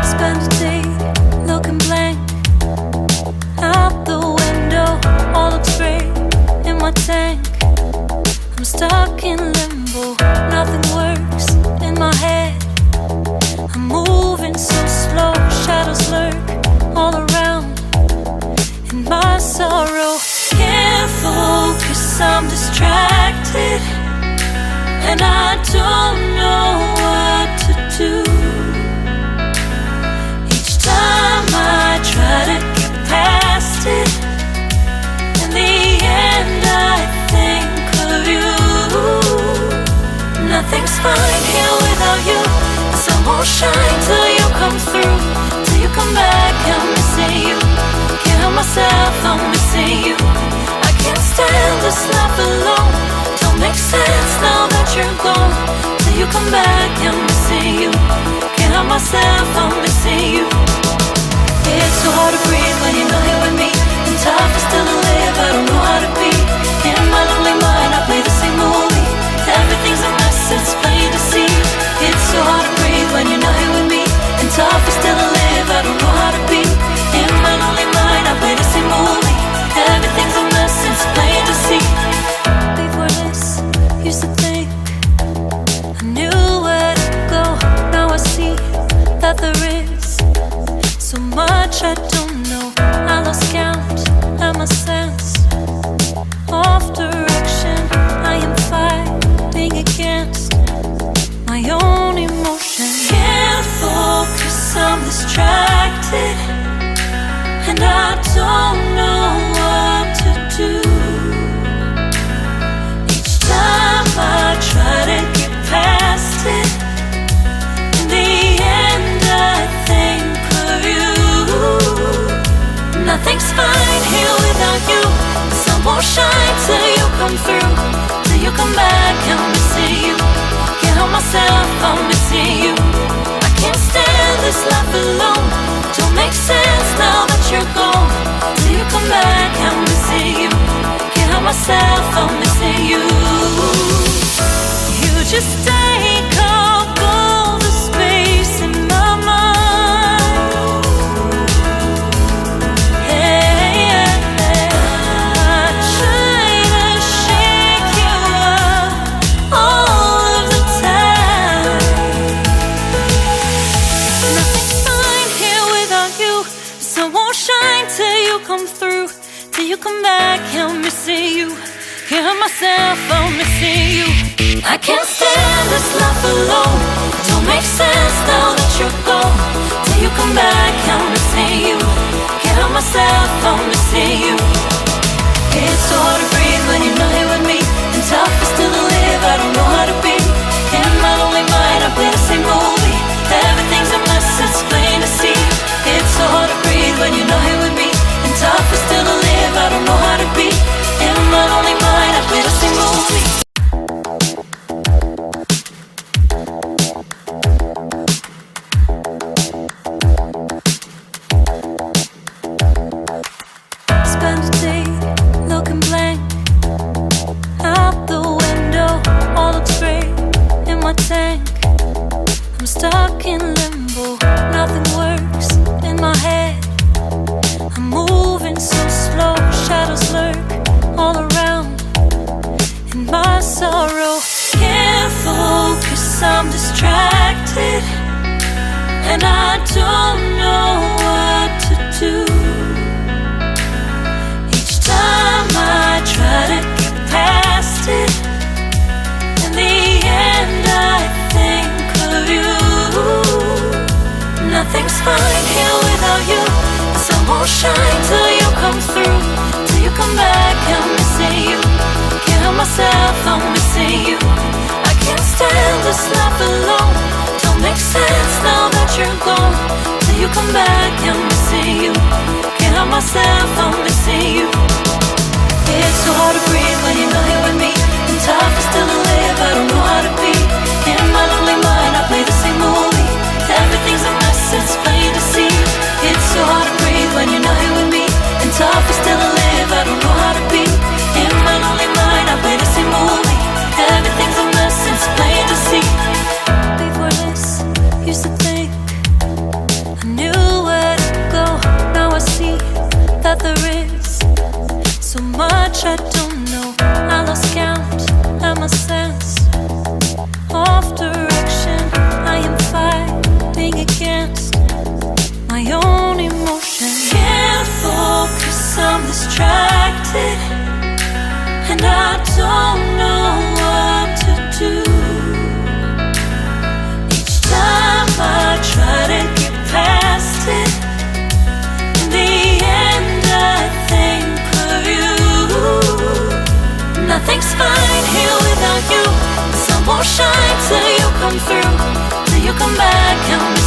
Spend a day looking blank out the window. All looks great in my tank. I'm stuck in limbo. Nothing works in my head. I'm moving so slow. Shadows lurk all around. In my sorrow, can't focus. I'm distracted, and I don't know what to do. Each time I try to get past it, in the end I think of you. Nothing's fine here without you. The sun won't shine till you come through. Till you come back, I'm missing you. Can't help myself, I'm missing you. I can't stand this life alone. Don't make sense now that you're gone. Till you come back, I'm missing you. Can't help myself, I'm missing you. It's so hard to breathe when you're not here with me. And tough is still to live, I don't know how to be. In my lonely mind, I play the same movie. Everything's a mess, it's plain to see. It's so hard to breathe when you're not here with me. And tough is still to live, I don't know how to be. In my lonely mind, I play the same movie. Everything's a mess, it's plain to see. Before this, used to think I knew where to go. Now I see that there is so much I don't know. I lost count at my sense of direction. I am fighting against my own emotion. Can't focus, I'm distracted, and I don't know what to do. Each time I try to get past it, in the end I think of you. Nothing's fine here without you. The sun won't shine till you come through. Till you come back, I'm missing you. Can't help myself, I'm missing you. I can't stand this life alone. Don't make sense now that you're gone. Till you come back, I'm missing you. Can't help myself, I'm missing you. You just take up all the space in my mind. Hey, I try to shake you up all of the time. Nothing's fine here without you. The sun won't shine till you come through. Till you come back, I'm missing you. Can't help myself, I'm missing you. I can't stand this life alone. Don't make sense now that you're gone. Till you come back, I'm missing you. Can't help myself, I'm missing you. It's so hard to breathe when you're not here with me. And tough is still to live, I don't know how to be. In my lonely mind, I play the same movie. Everything's a mess, it's plain to see. It's so hard to breathe when you're not here with me. And tough is still to live, I don't know how to be. In my lonely mind, I play the same movie. Spend a day looking blank out the window. All looks great in my tank. I'm stuck in limbo. Nothing works in my head. I'm moving so slow. Shadows lurk all around. In my sorrow, can't focus. I'm distracted, and I don't know what to do. Each time I try to get past it, in the end I think of you. Nothing's fine here without you. The sun won't shine till you come through. Till you come back, I'm missing you. Can't help myself, I'm missing you. I can't stand this life alone. Don't make sense now that you're gone. Till you come back, I'm missing you. Can't help myself, I'm missing you. It's so hard to breathe when you're not here with me. And tough is still to live, I don't know how to be. In my lonely mind, I play the same movie. Everything's a mess, it's plain to see. It's so hard to breathe when you're not here with me. And tough is still to live, I don't know is so much I don't know. I lost count at my sense of direction. I am fighting against my own emotion. Can't focus, I'm distracted, and I don't know what to do. Each time I try to get past it, in the end I think of you. Nothing's fine here without you. The sun won't shine till you come through, till you come back and